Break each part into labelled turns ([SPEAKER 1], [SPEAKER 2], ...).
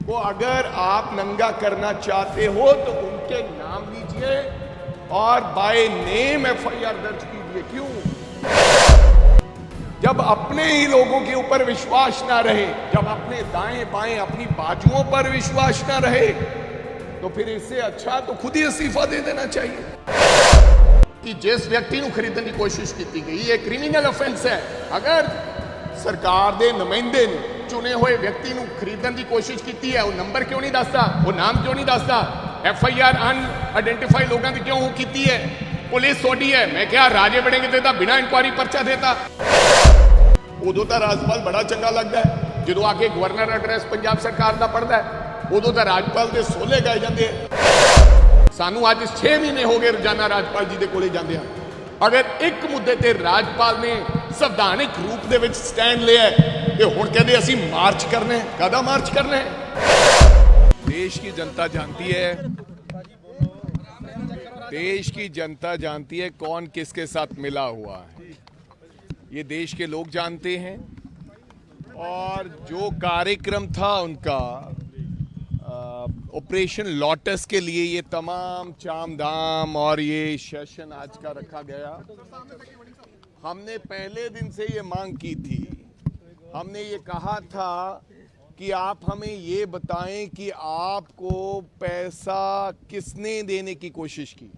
[SPEAKER 1] को अगर आप नंगा करना चाहते हो तो उनके नाम लीजिए और बाय नेम एफआईआर दर्ज कीजिए। क्यों? जब अपने ही लोगों के ऊपर विश्वास ना रहे, जब अपने दाएं बाएं अपनी बाजुओं पर विश्वास ना रहे, तो फिर इससे अच्छा तो खुद ही इस्तीफा दे देना चाहिए। कि जिस व्यक्ति को खरीदने की कोशिश की गई ये क्रिमिनल ऑफेंस है। अगर सरकार दे नुमाइंदे ने चुने हुए व्यक्ति को खरीदने की कोशिश की है, वो नंबर क्यों नहीं दसदा, वो नाम क्यों नहीं दसदा, एफआईआर अनआइडेंटिफाइड लोगों की क्यों की है? पुलिस थोड़ी है, मैं क्या राजे बनेंगे देता बिना इंक्वायरी पर्चा देता। उदों तो राजपाल बड़ा चंगा लगता है जो आके गवर्नर एड्रेस पंजाब सरकार का पढ़ता है, उदों तो राजपाल के सोले गाए जाते हैं। सानू आज 6 महीने हो गए रोजाना राजपाल जी के कोले जाते हैं। अगर एक मुद्दे ते राजपाल ने संवैधानिक रूप दे विच स्टैंड लिया है तो हुण कहते असीं मार्च करने, कदा मार्च करने? देश की जनता जानती है, देश की जनता जानती है कौन किसके साथ मिला हुआ है। ये देश के लोग जानते हैं। और जो कार्यक्रम था उनका ऑपरेशन लोटस के लिए, ये तमाम चाम धाम और ये सेशन आज का रखा गया, हमने पहले दिन से ये मांग की थी। हमने ये कहा था कि आप हमें ये बताएं कि आपको पैसा किसने देने की कोशिश की,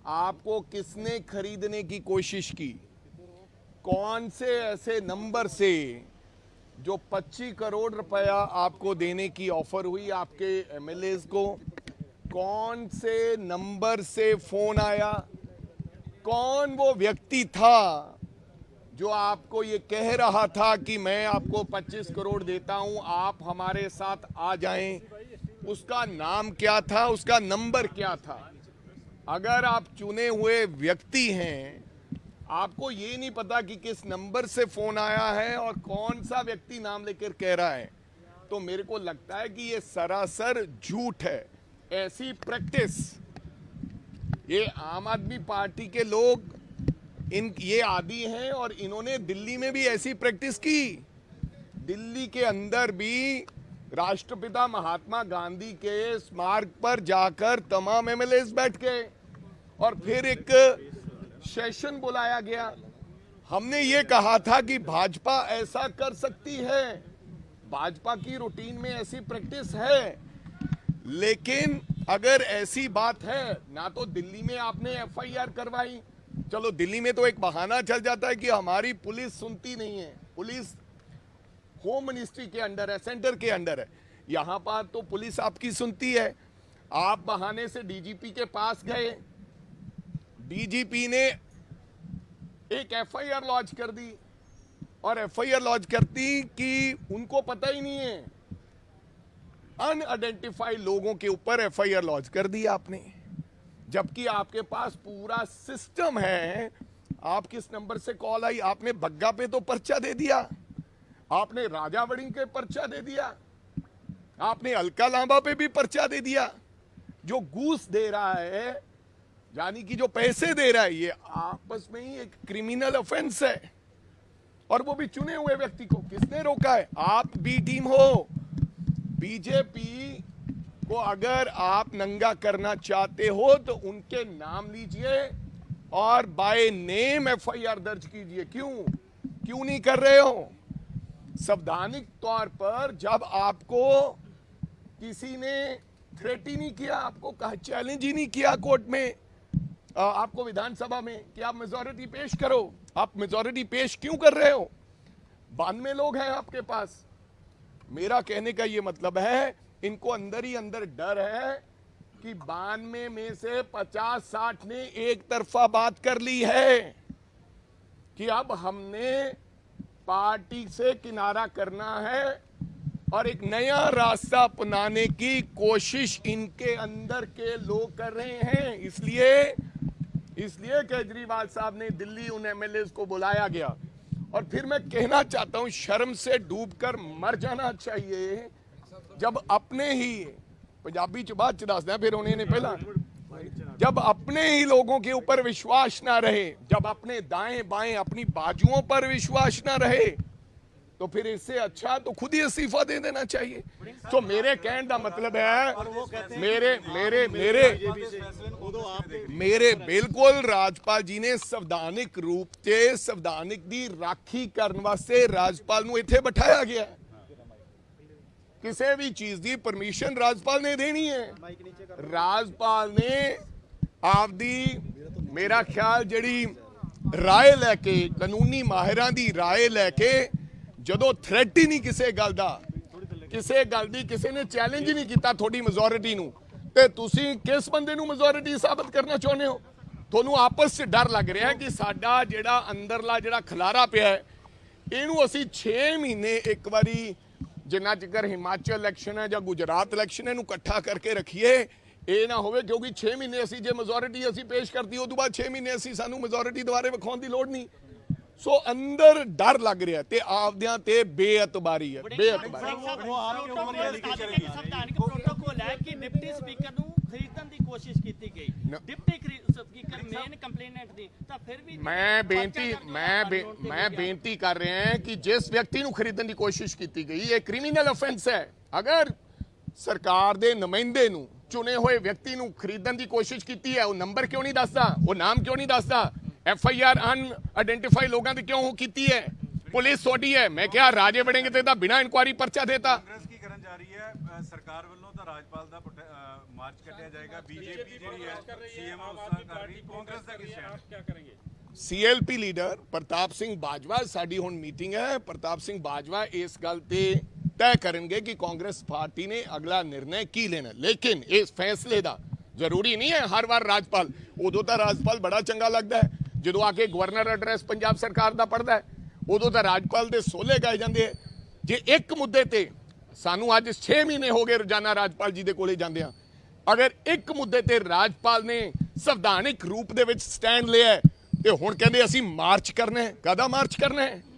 [SPEAKER 1] आपको किसने खरीदने की कोशिश की, कौन से ऐसे नंबर से जो 25 करोड़ रुपया आपको देने की ऑफर हुई आपके एमएलएस को, कौन से नंबर से फोन आया, कौन वो व्यक्ति था जो आपको ये कह रहा था कि मैं आपको 25 करोड़ देता हूं, आप हमारे साथ आ जाएं, उसका नाम क्या था, उसका नंबर क्या था? अगर आप चुने हुए व्यक्ति हैं, आपको ये नहीं पता कि किस नंबर से फोन आया है और कौन सा व्यक्ति नाम लेकर कह रहा है, तो मेरे को लगता है कि ये सरासर झूठ है। ऐसी प्रैक्टिस ये आम आदमी पार्टी के लोग ये आदी हैं और इन्होंने दिल्ली में भी ऐसी प्रैक्टिस की। दिल्ली के अंदर भी राष्ट्रपिता महात्मा गांधी के स्मारक पर जाकर तमाम एमएलएस बैठ गए और फिर एक सेशन बुलाया गया। हमने ये कहा था कि भाजपा ऐसा कर सकती है, भाजपा की रूटीन में ऐसी प्रैक्टिस है, लेकिन अगर ऐसी बात है ना तो दिल्ली में आपने एफआईआर करवाई। चलो दिल्ली में तो एक बहाना चल जाता है कि हमारी पुलिस सुनती नहीं है, पुलिस होम मिनिस्ट्री के अंडर है, सेंटर के अंडर है। यहां पर तो पुलिस आपकी सुनती है। आप बहाने से डीजीपी के पास गए, डीजीपी ने एक एफआईआर लॉन्च कर दी और एफआईआर लॉन्च करती कि उनको पता ही नहीं है, अनआइडेंटिफाइड लोगों के ऊपर एफआईआर लॉन्च कर दी आपने, जबकि आपके पास पूरा सिस्टम है। आप किस नंबर से कॉल आई, आपने बग्गा पे तो पर्चा दे दिया, आपने राजावड़ी के पर्चा दे दिया, आपने अलका लांबा पे भी पर्चा दे दिया। जो घूस दे रहा है, यानी कि जो पैसे दे रहा है, ये आपस में ही एक क्रिमिनल ऑफेंस है, और वो भी चुने हुए व्यक्ति को। किसने रोका है? आप बी टीम हो। बीजेपी को अगर आप नंगा करना चाहते हो तो उनके नाम लीजिए और बाय नेम एफआईआर दर्ज कीजिए। क्यों नहीं कर रहे हो? संवैधानिक तौर पर जब आपको किसी ने थ्रेट ही नहीं किया, आपको कहा चैलेंज ही नहीं किया कोर्ट में, आपको विधानसभा में कि आप मेजॉरिटी पेश करो, आप मेजॉरिटी पेश क्यों कर रहे हो? 92 लोग हैं आपके पास। मेरा कहने का ये मतलब है, इनको अंदर ही अंदर डर है कि 92 में से 50-60 ने एक तरफा बात कर ली है कि अब हमने पार्टी से किनारा करना है और एक नया रास्ता अपनाने की कोशिश इनके अंदर के लोग कर रहे हैं। इसलिए केजरीवाल साहब ने दिल्ली उन एमएलएस को बुलाया गया। और फिर मैं कहना चाहता हूं, शर्म से डूबकर मर जाना चाहिए जब अपने ही पंजाबी च बात च दसदा, फिर उन्होंने पहला, जब अपने ही लोगों के ऊपर विश्वास ना रहे, जब अपने दाएं बाएं अपनी बाजुओं पर विश्वास ना रहे, तो फिर इससे अच्छा तो खुद ही इस्तीफा दे देना चाहिए। तो मेरे कहने का मतलब है मेरे बिल्कुल राजपाल जी ने संवैधानिक रूप से संवैधानिक दी राखी करने वास्ते राजपाल नूं इत्थे बिठाया गया। किसी भी चीज की परमिशन राजपाल ने देनी है। राजपाल ने आपदी मेरा ख्याल जिहड़ी राय लैके कानूनी माहिरां दी राय लैके ਜਦੋਂ ਥ੍ਰੈਟ ਹੀ ਨਹੀਂ ਕਿਸੇ ਗੱਲ ਦੀ ਕਿਸੇ ਨੇ ਚੈਲੰਜ ਹੀ ਨਹੀਂ ਕੀਤਾ ਤੁਹਾਡੀ ਮੈਜੋਰਿਟੀ ਨੂੰ, ਤੇ ਤੁਸੀਂ ਕਿਸ ਬੰਦੇ ਨੂੰ ਮੈਜੋਰਿਟੀ ਸਾਬਤ ਕਰਨਾ ਚਾਹੁੰਦੇ ਹੋ? ਤੁਹਾਨੂੰ ਆਪਸ 'ਚ ਡਰ ਲੱਗ ਰਿਹਾ ਕਿ ਸਾਡਾ ਜਿਹੜਾ ਅੰਦਰਲਾ ਜਿਹੜਾ ਖਲਾਰਾ ਪਿਆ ਹੈ ਇਹਨੂੰ ਅਸੀਂ 6 ਮਹੀਨੇ ਇੱਕ ਵਾਰੀ ਜਿੰਨਾ ਚਿਰ ਹਿਮਾਚਲ ਇਲੈਕਸ਼ਨ ਹੈ ਜਾਂ ਗੁਜਰਾਤ ਇਲੈਕਸ਼ਨ ਇਹਨੂੰ ਇਕੱਠਾ ਕਰਕੇ ਰੱਖੀਏ। ਇਹ ਨਾ ਹੋਵੇ ਕਿਉਂਕਿ 6 ਮਹੀਨੇ ਅਸੀਂ ਜੇ ਮੈਜੋਰਿਟੀ ਅਸੀਂ ਪੇਸ਼ ਕਰਤੀ ਉਸ ਤੋਂ ਬਾਅਦ 6 ਮਹੀਨੇ ਅਸੀਂ ਸਾਨੂੰ ਮੈਜੋਰਿਟੀ ਦੁਆਰੇ ਵਿਖਾਉਣ ਦੀ ਲੋੜ ਨਹੀਂ। ਸੋ ਅੰਦਰ ਡਰ ਲੱਗ ਰਿਹਾ ਤੇ ਆਪਦਿਆਂ ਤੇ ਬੇਇਤਬਾਰੀ ਹੈ।
[SPEAKER 2] ਸੰਵਿਧਾਨਕ ਪ੍ਰੋਟੋਕੋਲ ਹੈ ਕਿ ਡਿਪਟੀ ਸਪੀਕਰ ਨੂੰ ਖਰੀਦਣ ਦੀ ਕੋਸ਼ਿਸ਼ ਕੀਤੀ ਗਈ, ਡਿਪਟੀ ਸਪੀਕਰ ਮੇਨ ਕੰਪਲੇਨੈਂਟ ਦੀ, ਤਾਂ ਫਿਰ ਵੀ ਮੈਂ ਬੇਨਤੀ ਕਰ ਰਿਹਾ ਹਾਂ ਕਿ ਜਿਸ ਵਿਅਕਤੀ ਨੂੰ ਖਰੀਦਣ ਦੀ ਕੋਸ਼ਿਸ਼ ਕੀਤੀ ਗਈ ਇਹ ਕ੍ਰਿਮੀਨਲ ਅਫੈਂਸ ਹੈ। ਅਗਰ ਸਰਕਾਰ ਦੇ ਨੁਮਾਇੰਦੇ ਨੂੰ ਚੁਣੇ ਹੋਏ ਵਿਅਕਤੀ ਨੂੰ ਖਰੀਦਣ ਦੀ ਕੋਸ਼ਿਸ਼ ਕੀਤੀ ਹੈ, ਉਹ ਨੰਬਰ ਕਿਉਂ ਨਹੀਂ ਦੱਸਦਾ, ਉਹ ਨਾਮ ਕਿਉਂ ਨਹੀਂ ਦੱਸਦਾ, FIR ਅਨਆਇਡੈਂਟੀਫਾਈ ਲੋਕਾਂ ਦੀ ਕਿਉਂ ਕੀਤੀ ਹੈ? ਪੁਲਿਸ ਤੁਹਾਡੀ ਹੈ। ਮੈਂ ਕਿਹਾ ਰਾਜੇ ਵੜेंगे ਤੇ ਤਾਂ ਬਿਨਾਂ ਇਨਕੁਆਰੀ ਪਰਚਾ ਦੇਤਾ।
[SPEAKER 3] ਕਾਂਗਰਸ ਕੀ ਕਰਨ ਜਾ ਰਹੀ ਹੈ? ਸਰਕਾਰ ਵੱਲੋਂ ਤਾਂ ਰਾਜਪਾਲ ਦਾ ਮਾਰਚ ਕੱਢਿਆ ਜਾਏਗਾ, ਬੀਜੇਪੀ ਜਿਹੜੀ ਹੈ ਸੀਐਮ ਉਸਾ ਕਰ ਰਹੀ, ਕਾਂਗਰਸ ਦਾ ਕੀ ਸਟੈਂਡ? ਕੀ ਕरेंगे?
[SPEAKER 1] CLP ਲੀਡਰ ਪ੍ਰਤਾਪ ਸਿੰਘ ਬਾਜਵਾ ਸਾਡੀ ਹੁਣ ਮੀਟਿੰਗ ਹੈ। ਪ੍ਰਤਾਪ ਸਿੰਘ ਬਾਜਵਾ ਇਸ ਗੱਲ ਤੇ ਤੈਅ ਕਰਨਗੇ ਕਿ ਕਾਂਗਰਸ ਪਾਰਟੀ ਨੇ ਅਗਲਾ ਨਿਰਣੈ ਕੀ ਲੈਣਾ। ਲੇਕਿਨ ਇਸ ਫੈਸਲੇ ਦਾ ਜ਼ਰੂਰੀ ਨਹੀਂ ਹੈ ਹਰ ਵਾਰ ਰਾਜਪਾਲ, ਉਦੋਂ ਤਾਂ ਰਾਜਪਾਲ ਬੜਾ ਚੰਗਾ ਲੱਗਦਾ ਹੈ ਜਦੋਂ ਆ ਕੇ ਗਵਰਨਰ ਐਡਰੈਸ ਪੰਜਾਬ ਸਰਕਾਰ ਦਾ ਪੜ੍ਹਦਾ ਹੈ, ਉਦੋਂ ਤਾਂ ਰਾਜਪਾਲ ਦੇ ਸੋਲੇ ਗਾਏ ਜਾਂਦੇ। ਜੇ ਇੱਕ ਮੁੱਦੇ ਤੇ ਸਾਨੂੰ ਅੱਜ 6 ਮਹੀਨੇ ਹੋ ਗਏ ਰੋਜ਼ਾਨਾ ਰਾਜਪਾਲ ਜੀ ਦੇ ਕੋਲੇ ਜਾਂਦੇ ਆ, ਅਗਰ ਇੱਕ ਮੁੱਦੇ ਤੇ ਰਾਜਪਾਲ ਨੇ ਸੰਵਿਧਾਨਿਕ ਰੂਪ ਦੇ ਵਿੱਚ ਸਟੈਂਡ ਲਿਆ ਤੇ ਹੁਣ ਕਹਿੰਦੇ ਅਸੀਂ ਮਾਰਚ ਕਰਨਾ ਹੈ, ਕਾਹਦਾ ਮਾਰਚ ਕਰਨਾ ਹੈ?